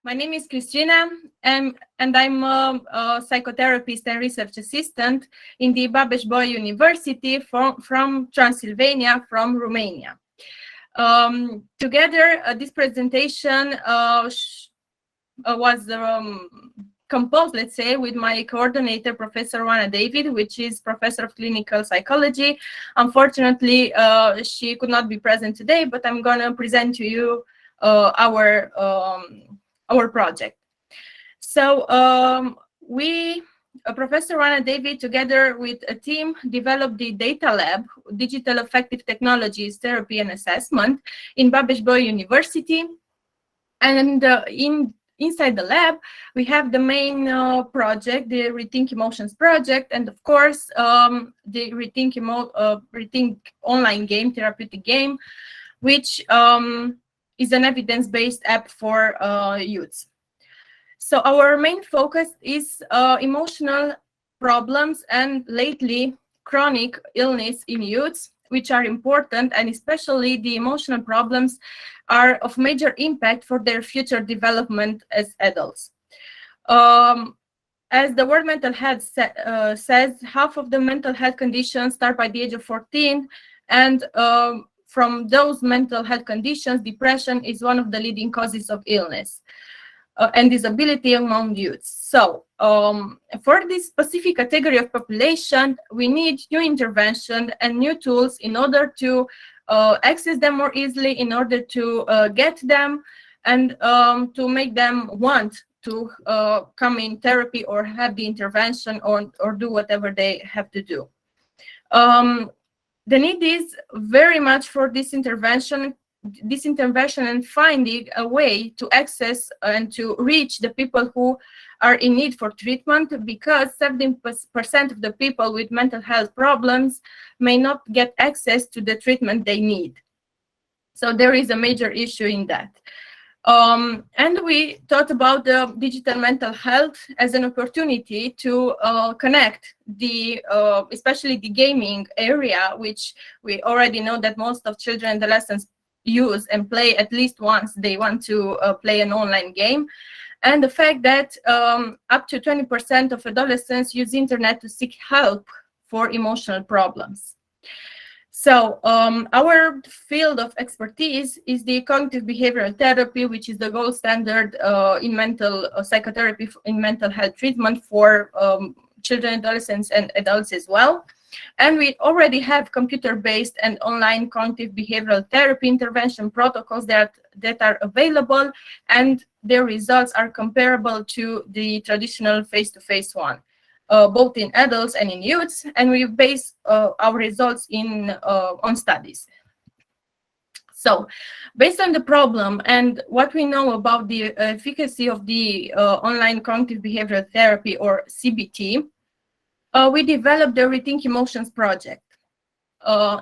My name is Christina, and I'm a psychotherapist and research assistant in the Babeș-Bolyai University from Transylvania, from Romania. Together, this presentation was composed, let's say, with my coordinator, Professor Oana David, which is Professor of Clinical Psychology. Unfortunately, she could not be present today, but I'm going to present to you our project. So Professor Oana David, together with a team, developed the data lab, Digital Affective Technologies, Therapy and Assessment in Babeș-Bolyai University. And inside the lab, we have the main project, the REThink Emotions project, and of course, the REThink online game, therapeutic game, which is an evidence-based app for youths. So our main focus is emotional problems and lately chronic illness in youths, which are important, and especially the emotional problems are of major impact for their future development as adults. As the World Mental Health says, half of the mental health conditions start by the age of 14, and from those mental health conditions, depression is one of the leading causes of illness and disability among youths. So for this specific category of population, we need new intervention and new tools in order to access them more easily, in order to get them and to make them want to come in therapy or have the intervention or do whatever they have to do. The need is very much for this intervention and finding a way to access and to reach the people who are in need for treatment, because 70% of the people with mental health problems may not get access to the treatment they need. So there is a major issue in that. And we thought about the digital mental health as an opportunity to connect especially the gaming area, which we already know that most of children and adolescents use and play at least once they want to play an online game, and the fact that up to 20% of adolescents use internet to seek help for emotional problems. So our field of expertise is the cognitive behavioral therapy, which is the gold standard in mental psychotherapy in mental health treatment for children, adolescents, and adults as well. And we already have computer-based and online cognitive behavioral therapy intervention protocols that are available, and their results are comparable to the traditional face-to-face one, both in adults and in youths, and we base our results on studies. So, based on the problem and what we know about the efficacy of the online cognitive behavioral therapy, or CBT, we developed the REThink Emotions project.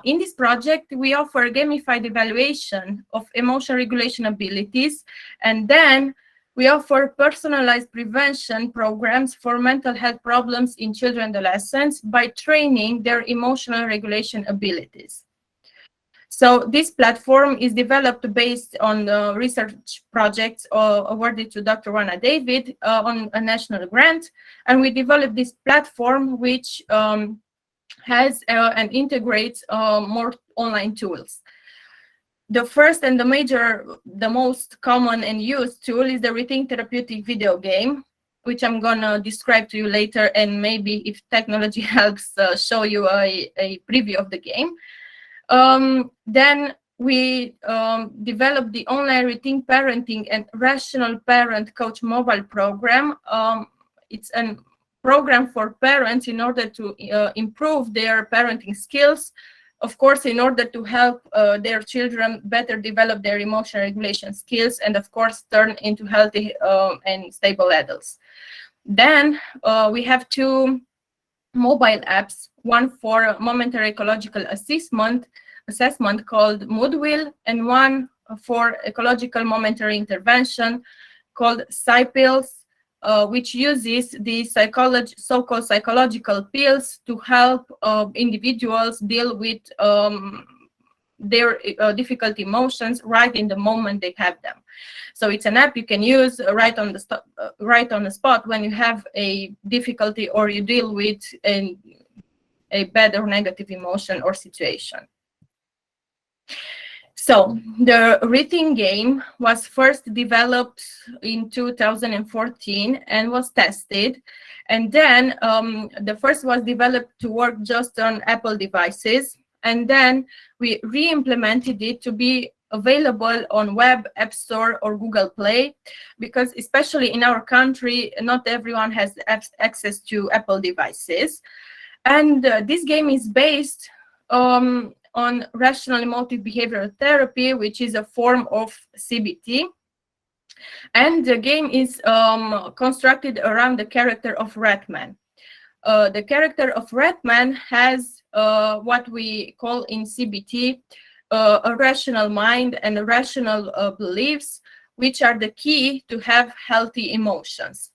In this project, we offer gamified evaluation of emotion regulation abilities, and then we offer personalized prevention programs for mental health problems in children and adolescents by training their emotional regulation abilities. So this platform is developed based on research projects awarded to Dr. Oana David on a national grant, and we developed this platform which has and integrates more online tools. The first and the most common and used tool is the REThink therapeutic video game, which I'm gonna describe to you later, and maybe if technology helps, show you a preview of the game. Then we developed the online REThink parenting and rational parent coach mobile program. It's a program for parents in order to improve their parenting skills, of course, in order to help their children better develop their emotional regulation skills, and of course turn into healthy and stable adults. Then we have two mobile apps, one for momentary ecological assessment called Mood Wheel, and one for ecological momentary intervention called PsyPills, which uses the so-called psychological pills to help individuals deal with their difficult emotions right in the moment they have them. So it's an app you can use right on the spot when you have a difficulty or you deal with a bad or negative emotion or situation. So the REThink game was first developed in 2014 and was tested. And then the first was developed to work just on Apple devices. And then we re-implemented it to be available on web, App Store, or Google Play, because especially in our country, not everyone has access to Apple devices. And this game is based on rational emotive behavioral therapy, which is a form of CBT. And the game is constructed around the character of Ratman. The character of Ratman has what we call in CBT a rational mind and rational beliefs, which are the key to have healthy emotions.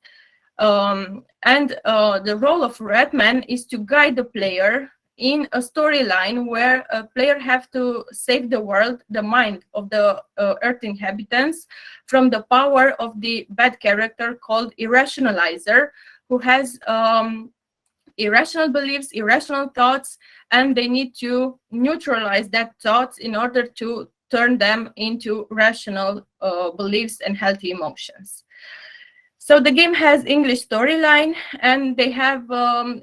And the role of Ratman is to guide the player in a storyline where a player have to save the world, the mind of the Earth inhabitants, from the power of the bad character called Irrationalizer, who has irrational beliefs, irrational thoughts, and they need to neutralize that thoughts in order to turn them into rational beliefs and healthy emotions. So the game has English storyline, and they have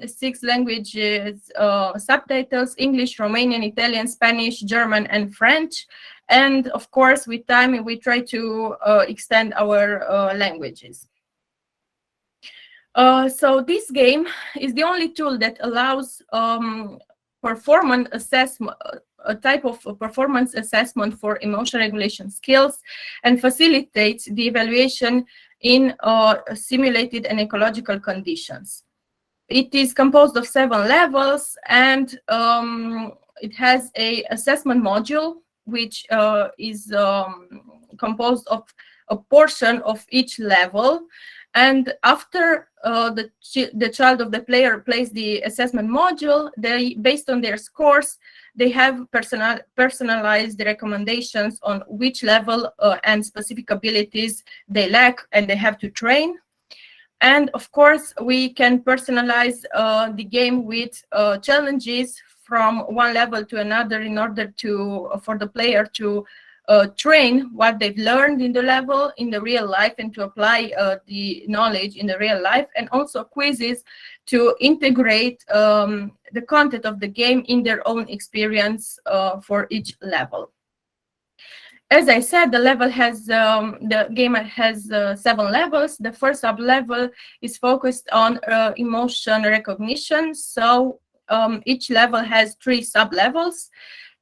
6 languages subtitles: English, Romanian, Italian, Spanish, German, and French. And of course, with time, we try to extend our languages. So this game is the only tool that allows performance assessment, a type of performance assessment for emotion regulation skills, and facilitates the evaluation in simulated and ecological conditions. It is composed of 7 levels, and it has an assessment module, which is composed of a portion of each level. And after the child of the player plays the assessment module, they, based on their scores, they have personalized recommendations on which level and specific abilities they lack and they have to train. And of course, we can personalize the game with challenges from one level to another in order to for the player to train what they've learned in the level in the real life and to apply the knowledge in the real life, and also quizzes to integrate the content of the game in their own experience for each level. As I said, the game has 7 levels. The first sub-level is focused on emotion recognition. So each level has 3 sub-levels.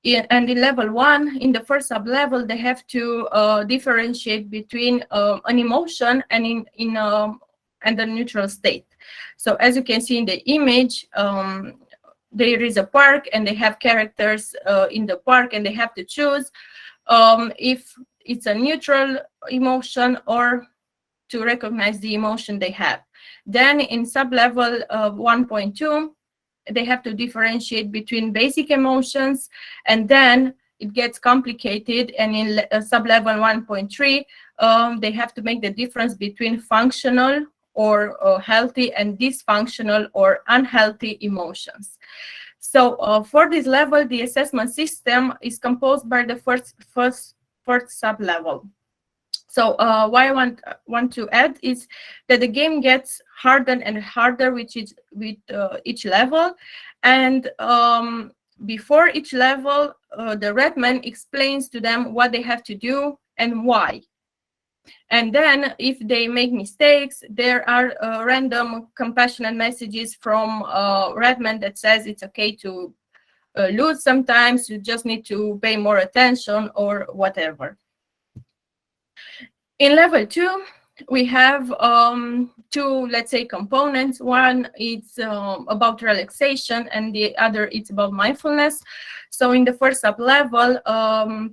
And in level 1, in the first sub-level, they have to differentiate between an emotion and and a neutral state. So as you can see in the image, there is a park and they have characters in the park, and they have to choose if it's a neutral emotion or to recognize the emotion they have. Then in sub-level 1.2, they have to differentiate between basic emotions, and then it gets complicated. And in sub-level 1.3, they have to make the difference between functional or healthy and dysfunctional or unhealthy emotions. So for this level, the assessment system is composed by the first sub-level. So what I want to add is that the game gets harder and harder with each level, and before each level, the Ratman explains to them what they have to do and why. And then if they make mistakes, there are random compassionate messages from Ratman that says it's okay to lose sometimes, you just need to pay more attention or whatever. In level 2, we have 2, let's say, components. One is about relaxation, and the other is about mindfulness. So in the first sub-level,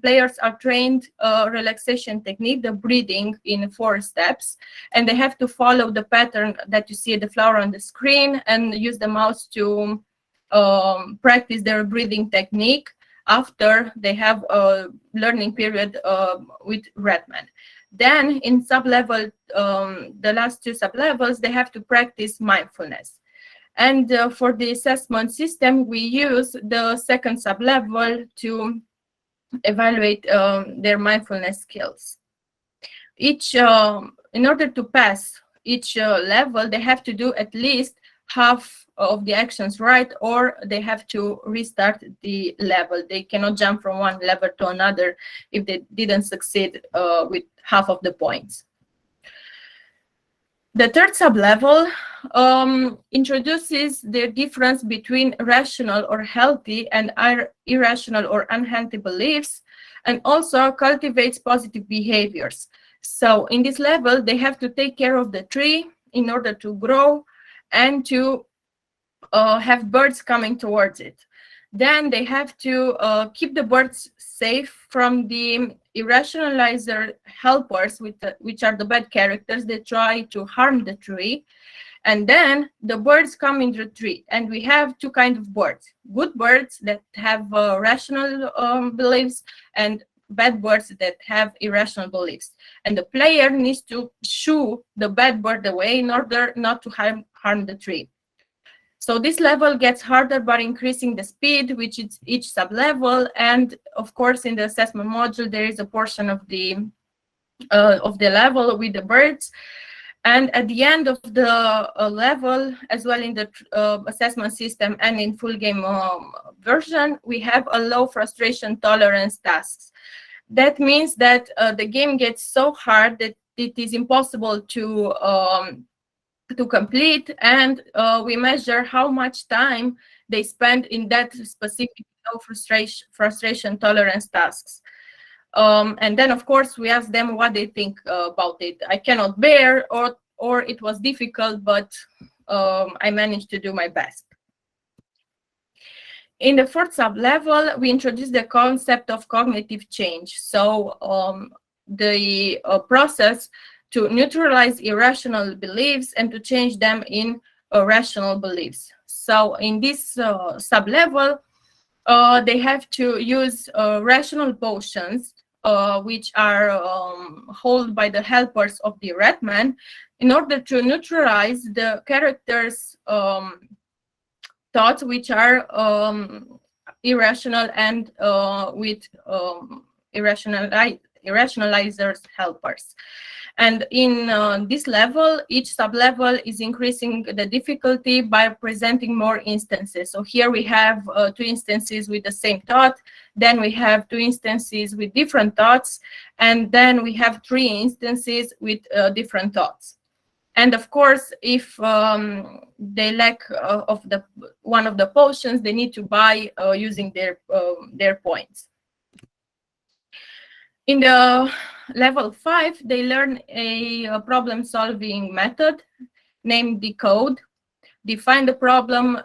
players are trained relaxation technique, the breathing, in 4 steps, and they have to follow the pattern that you see the flower on the screen and use the mouse to practice their breathing technique. after they have a learning period with Redman. Then in sub-level, the last two sub-levels, they have to practice mindfulness. And for the assessment system, we use the second sub-level to evaluate their mindfulness skills. In order to pass each level, they have to do at least half of the actions right, or they have to restart the level. They cannot jump from one level to another if they didn't succeed with half of the points. The third sub-level introduces the difference between rational or healthy and irrational or unhealthy beliefs, and also cultivates positive behaviors. So in this level, they have to take care of the tree in order to grow and to have birds coming towards it. Then they have to keep the birds safe from the irrationalizer helpers, which are the bad characters that try to harm the tree. And then the birds come in the tree, and we have two kinds of birds: good birds that have rational beliefs, and bad birds that have irrational beliefs. And the player needs to shoo the bad bird away in order not to harm the tree. So this level gets harder by increasing the speed, which is each sub-level. And of course, in the assessment module, there is a portion of the level with the birds. And at the end of the level, as well in the assessment system and in full game version, we have a low frustration tolerance tasks. That means that the game gets so hard that it is impossible to complete, and we measure how much time they spend in that specific low frustration tolerance tasks. And then, of course, we ask them what they think about it. I cannot bear, or it was difficult, but I managed to do my best. In the fourth sub-level, we introduce the concept of cognitive change. So the process to neutralize irrational beliefs and to change them in rational beliefs. So in this sub-level, they have to use rational potions, which are held by the helpers of the Redman, in order to neutralize the characters' thoughts, which are irrational and with irrationalizers helpers. And in this level, each sub-level is increasing the difficulty by presenting more instances. So here we have 2 instances with the same thought, then we have 2 instances with different thoughts, and then we have 3 instances with different thoughts. And of course, if they lack of one of the potions, they need to buy using their points. In the level 5, they learn a problem-solving method named Decode. Define the problem,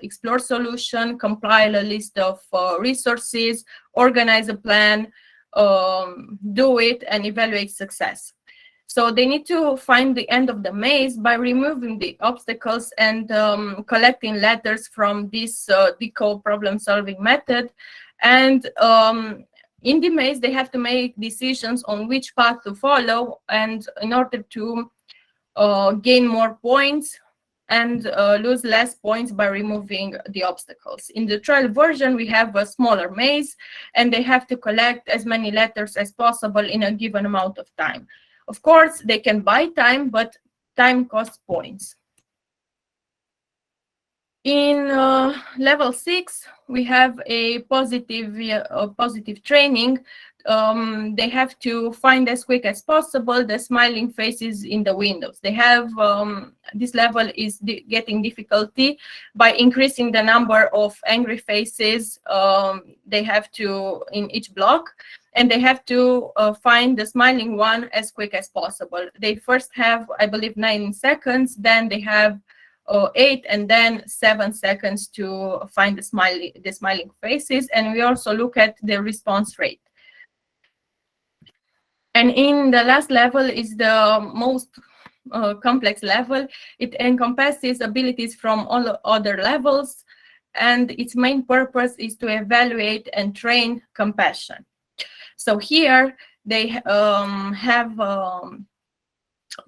explore solution, compile a list of resources, organize a plan, do it, and evaluate success. So they need to find the end of the maze by removing the obstacles and collecting letters from this Decode problem-solving method. And in the maze, they have to make decisions on which path to follow, and in order to gain more points and lose less points by removing the obstacles. In the trial version, we have a smaller maze, and they have to collect as many letters as possible in a given amount of time. Of course, they can buy time, but time costs points. In level 6, we have a positive training. They have to find as quick as possible the smiling faces in the windows. They have this level is getting difficulty by increasing the number of angry faces they have to in each block, and they have to find the smiling one as quick as possible. They first have, I believe, 9 seconds, then they have 8, and then 7 seconds to find the smiling faces. And we also look at the response rate. And in the last level is the most complex level. It encompasses abilities from all other levels, and its main purpose is to evaluate and train compassion. So here they have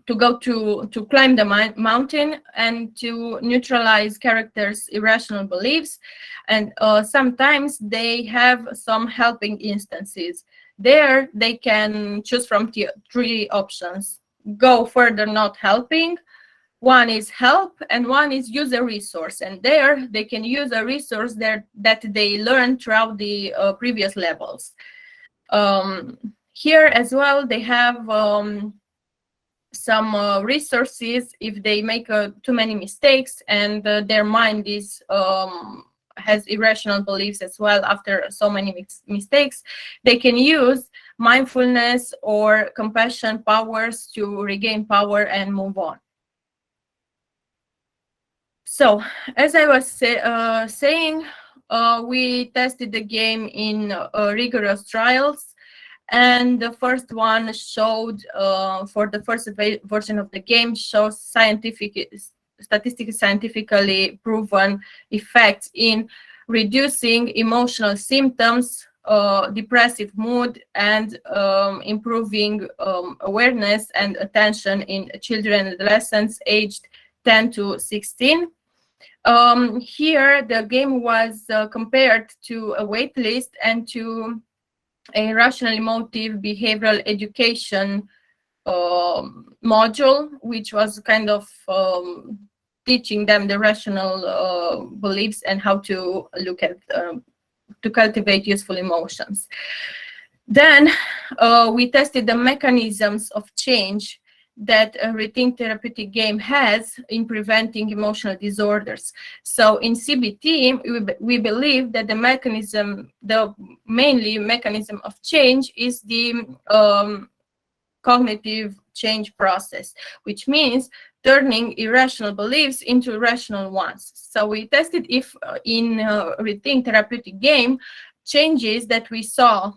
to go to climb the mountain and to neutralize characters' irrational beliefs, and sometimes they have some helping instances. There they can choose from three options: go further, not helping; one is help; and one is use a resource. And there they can use a resource that they learned throughout the previous levels. Here as well they have some resources if they make too many mistakes, and their mind is has irrational beliefs as well after so many mistakes. They can use mindfulness or compassion powers to regain power and move on. So as I was saying, we tested the game in rigorous trials. And the first one showed, for the first version of the game, shows scientifically proven effects in reducing emotional symptoms, depressive mood, and improving awareness and attention in children and adolescents aged 10 to 16. Here, the game was compared to a wait list and to a rational emotive behavioral education module, which was kind of teaching them the rational beliefs and how to look at to cultivate useful emotions. Then we tested the mechanisms of change that a REThink therapeutic game has in preventing emotional disorders. So in CBT, we believe that the mainly mechanism of change is the cognitive change process, which means turning irrational beliefs into rational ones. So we tested if in REThink therapeutic game, changes that we saw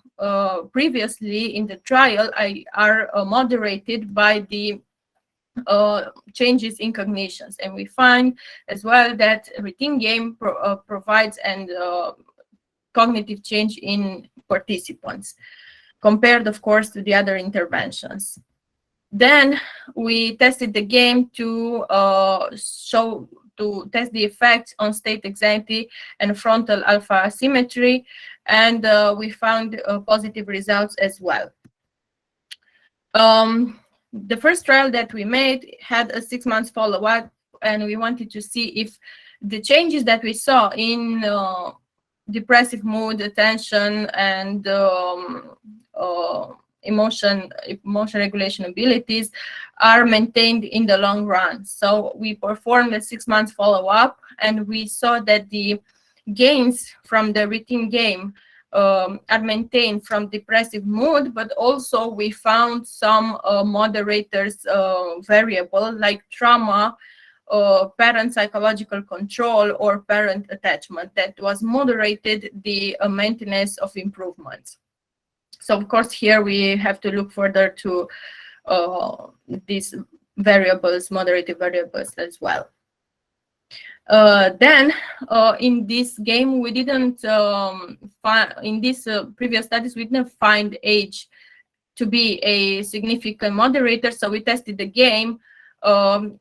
previously in the trial are moderated by the changes in cognitions. And we find as well that REThink game provides and cognitive change in participants, compared, of course, to the other interventions. Then we tested the game to test the effects on state anxiety and frontal alpha asymmetry, and we found positive results as well. The first trial that we made had a 6-month follow-up, and we wanted to see if the changes that we saw in depressive mood, attention, and emotion regulation abilities are maintained in the long run. So we performed a 6-month follow-up, and we saw that the gains from the REThink game are maintained from depressive mood, but also we found some moderators variable like trauma, parent psychological control, or parent attachment that was moderated the maintenance of improvements. So of course here we have to look further to these variables, moderated variables as well. Then in this game we didn't find, in these previous studies we didn't find age to be a significant moderator, so we tested the game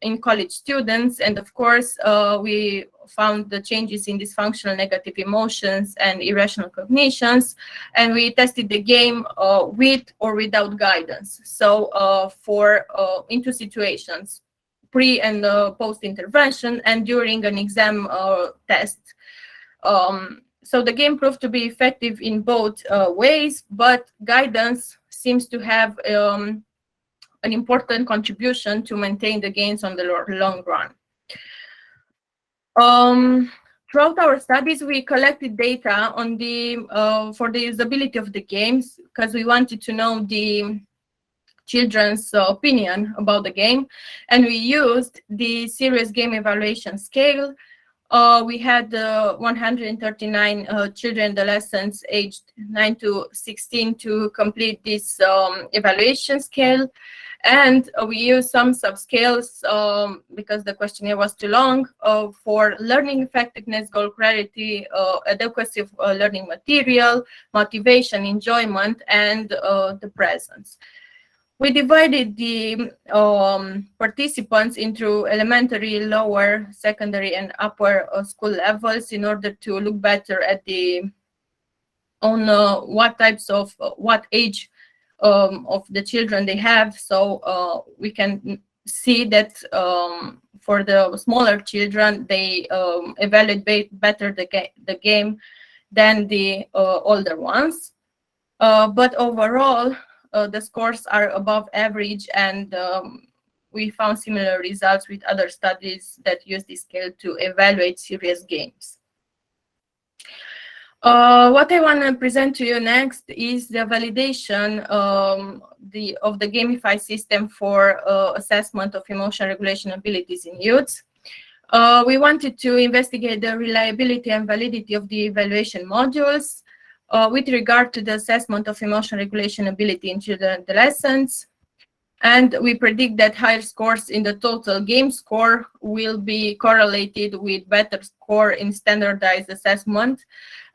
in college students, and of course we found the changes in dysfunctional negative emotions and irrational cognitions, and we tested the game with or without guidance. So for into situations pre and post intervention and during an exam test. So the game proved to be effective in both ways, but guidance seems to have an important contribution to maintain the gains on the long run. Throughout our studies, we collected data on the for the usability of the games, because we wanted to know the children's opinion about the game, and we used the serious game evaluation scale, We had 139 children, adolescents aged 9 to 16 to complete this evaluation scale. And we used some subscales because the questionnaire was too long for learning effectiveness, goal clarity, adequacy of learning material, motivation, enjoyment, and the presence. We divided the participants into elementary, lower, secondary, and upper school levels in order to look better at what types of what age of the children they have. So we can see that for the smaller children, they evaluate better the game than the older ones. But overall, the scores are above average, and we found similar results with other studies that use this scale to evaluate serious games. What I want to present to you next is the validation of the gamified system for assessment of emotion regulation abilities in youths. We wanted to investigate the reliability and validity of the evaluation modules with regard to the assessment of emotion regulation ability in children and adolescents. And we predict that higher scores in the total game score will be correlated with better score in standardized assessment.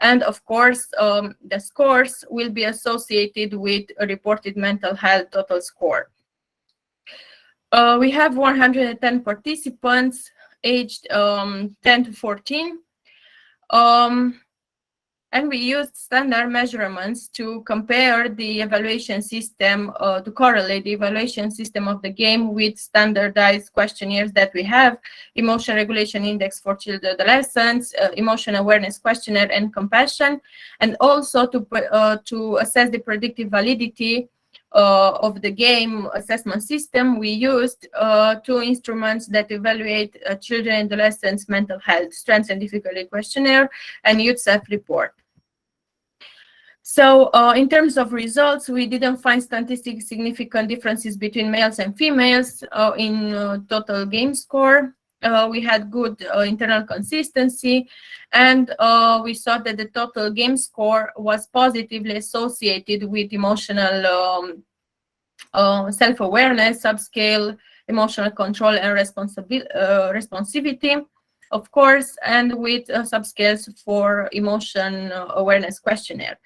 And of course, the scores will be associated with a reported mental health total score. We have 110 participants aged 10 to 14. And we used standard measurements to compare the evaluation system, to correlate the evaluation system of the game with standardized questionnaires that we have: emotion regulation index for children and adolescents, emotion awareness questionnaire, and compassion, and also to assess the predictive validity of the game assessment system. We used two instruments that evaluate children and adolescents' mental health: strengths and difficulty questionnaire and youth self-report. So in terms of results, we didn't find statistically significant differences between males and females in total game score. We had good internal consistency, and we saw that the total game score was positively associated with emotional self-awareness, subscale, emotional control, and responsivity, of course, and with subscales for emotion awareness questionnaire.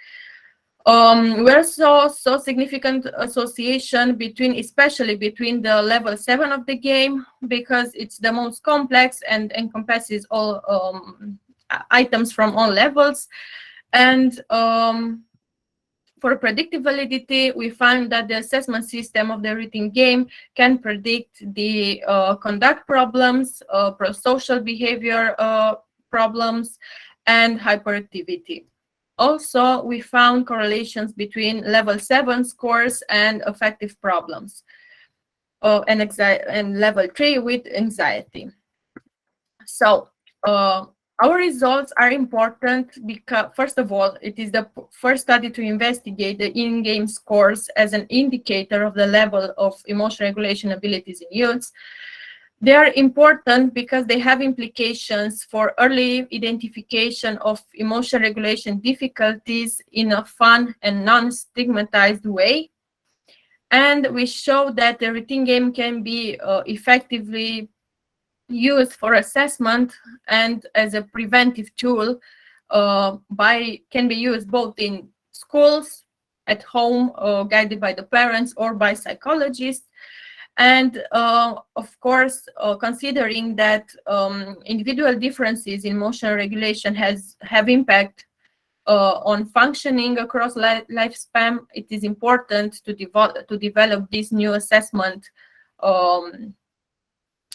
We also saw significant association especially between the level 7 of the game, because it's the most complex and encompasses all items from all levels. And for predictive validity, we found that the assessment system of the REThink game can predict the conduct problems, prosocial behavior problems, and hyperactivity. Also, we found correlations between level 7 scores and affective problems, and level 3 with anxiety. So our results are important because, first of all, it is the first study to investigate the in-game scores as an indicator of the level of emotion regulation abilities in youths. They are important because they have implications for early identification of emotion regulation difficulties in a fun and non-stigmatized way. And we show that the REThink game can be effectively used for assessment and as a preventive tool can be used both in schools, at home, guided by the parents or by psychologists. And of course, considering that individual differences in emotional regulation have impact on functioning across lifespan, it is important to develop these new assessment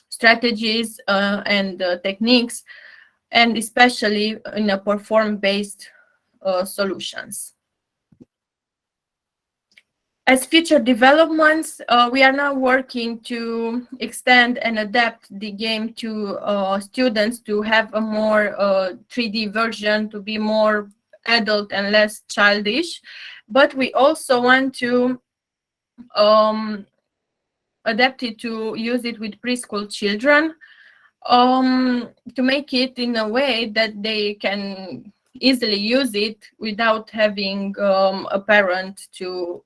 strategies and techniques, and especially in a perform-based solutions. As future developments, we are now working to extend and adapt the game to students to have a more 3D version, to be more adult and less childish. But we also want to adapt it to use it with preschool children. to make it in a way that they can easily use it without having a parent to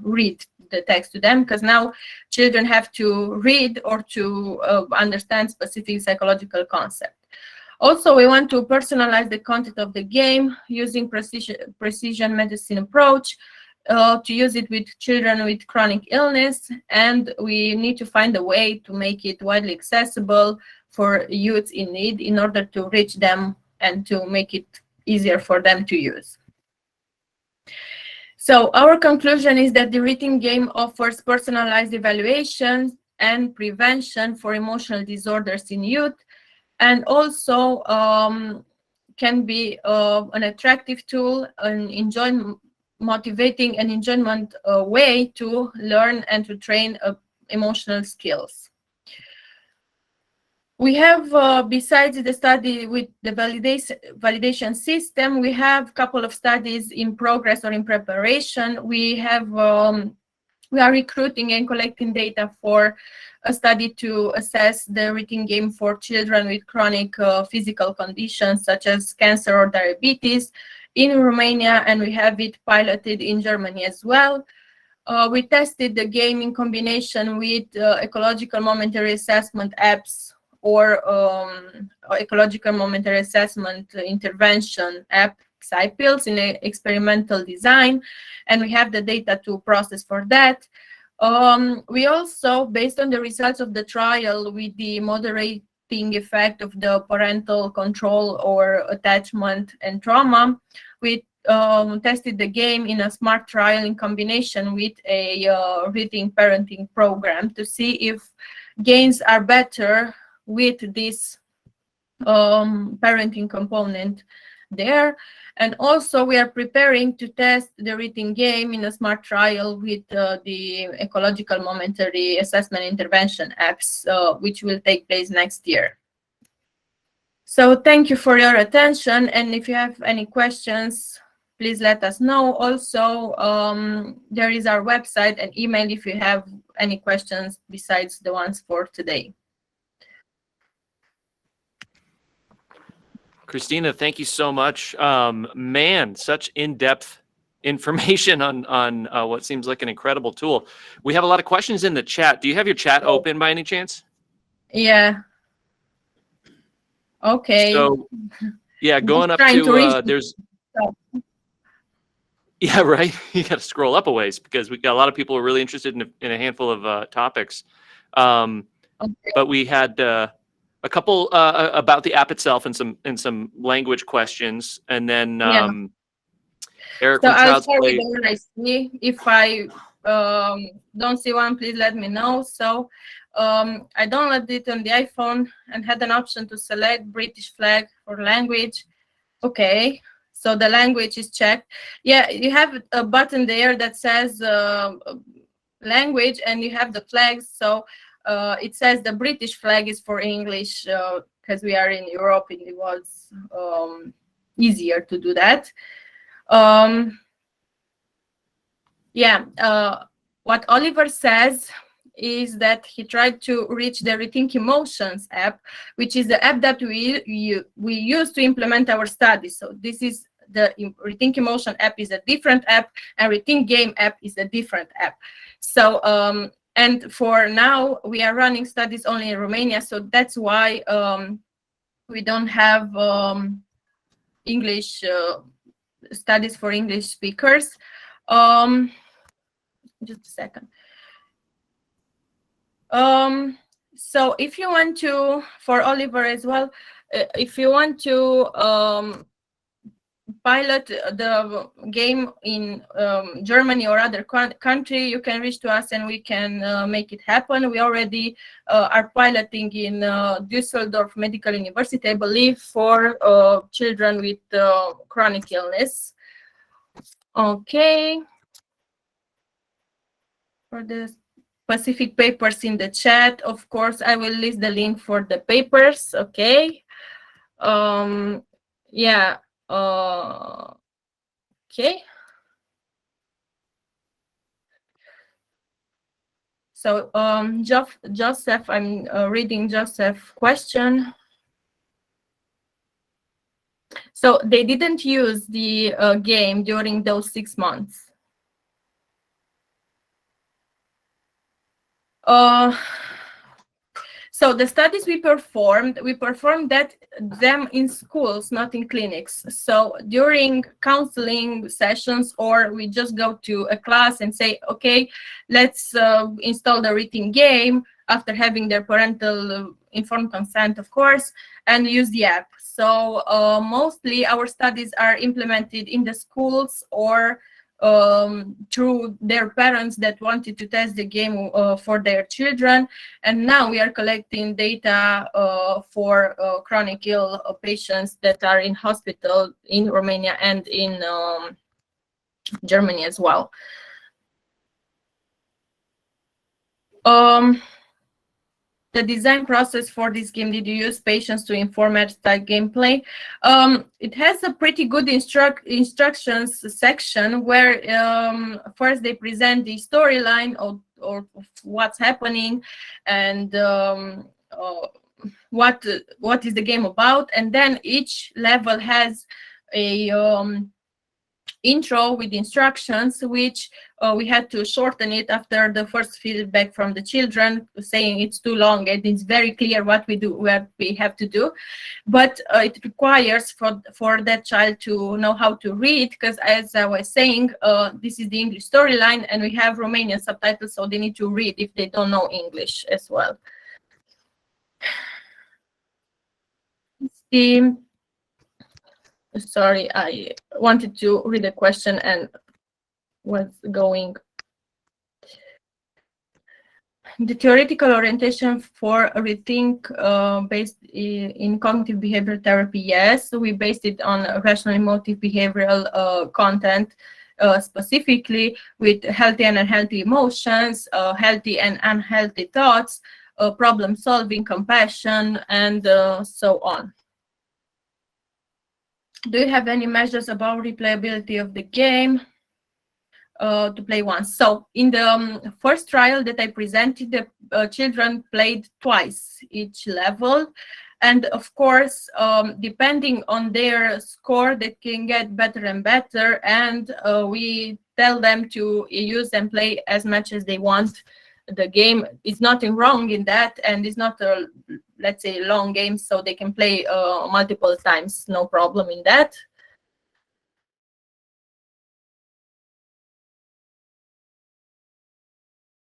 read the text to them, because now children have to read or to understand specific psychological concept. Also, we want to personalize the content of the game using precision medicine approach, to use it with children with chronic illness, and we need to find a way to make it widely accessible for youth in need in order to reach them and to make it easier for them to use. So our conclusion is that the REThink game offers personalized evaluation and prevention for emotional disorders in youth, and also can be an attractive tool, an motivating and enjoyment way to learn and to train emotional skills. We have, besides the study with the validation system, we have a couple of studies in progress or in preparation. We are recruiting and collecting data for a study to assess the REThink game for children with chronic physical conditions such as cancer or diabetes in Romania, and we have it piloted in Germany as well. We tested the game in combination with ecological momentary assessment apps or ecological momentary assessment intervention app, PsyPills, in experimental design, and we have the data to process for that. We also, based on the results of the trial with the moderating effect of the parental control or attachment and trauma, we tested the game in a smart trial in combination with a REThink parenting program to see if gains are better with this parenting component there. And also we are preparing to test the REThink game in a smart trial with the ecological momentary assessment intervention apps, which will take place next year. So thank you for your attention, and if you have any questions, please let us know. Also, there is our website and email if you have any questions besides the ones for today. Christina, thank you so much. Man, such in-depth information on what seems like an incredible tool. We have a lot of questions in the chat. Do you have your chat open by any chance? Yeah. Okay. So, yeah, going up to there's. Yeah, right. You got to scroll up a ways because we got a lot of people who are really interested in a handful of topics. Okay. But we had a couple about the app itself and some language questions, and then Eric so from I'll Child's start Play. with the one I see. If I don't see one, please let me know. So I downloaded it on the iPhone and had an option to select British flag for language. Okay, so the language is checked. Yeah, you have a button there that says language, and you have the flags. So it says the British flag is for English because we are in Europe and it was easier to do that. What Oliver says is that he tried to reach the REThink Emotions app, which is the app that we use to implement our studies. So this is the REThink Emotion app is a different app, and REThink Game app is a different app. So and for now we are running studies only in Romania, so that's why we don't have English studies for English speakers. Just a second. So if you want to, for Oliver as well, if you want to pilot the game in Germany or other country, you can reach to us and we can make it happen. We already are piloting in Düsseldorf Medical University, I believe, for children with chronic illness. Okay. For the specific papers in the chat, of course, I will list the link for the papers. Okay. Yeah. Okay. So Joseph, I'm reading Joseph's question. So they didn't use the game during those 6 months. So the studies we performed them in schools, not in clinics. So during counseling sessions, or we just go to a class and say, okay, let's install the REThink game after having their parental informed consent, of course, and use the app. So mostly our studies are implemented in the schools or through their parents that wanted to test the game for their children. And now we are collecting data for chronic ill patients that are in hospital in Romania and in Germany as well. The design process for this game, did you use patients to inform style gameplay? It has a pretty good instructions section where first they present the storyline or what's happening and what is the game about, and then each level has a intro with instructions, which we had to shorten it after the first feedback from the children saying it's too long, and it's very clear what we have to do. But it requires for that child to know how to read, because as I was saying, this is the English storyline and we have Romanian subtitles, so they need to read if they don't know English as well. Sorry, I wanted to read a question and was going. The theoretical orientation for REThink based in cognitive behavior therapy, yes, we based it on rational emotive behavioral content, specifically with healthy and unhealthy emotions, healthy and unhealthy thoughts, problem solving, compassion, and so on. Do you have any measures about replayability of the game? To play once. So in the first trial that I presented, the children played twice each level. And of course, depending on their score, they can get better and better. And we tell them to use and play as much as they want. The game is nothing wrong in that, and it's not a, let's say, long game, so they can play multiple times, no problem in that.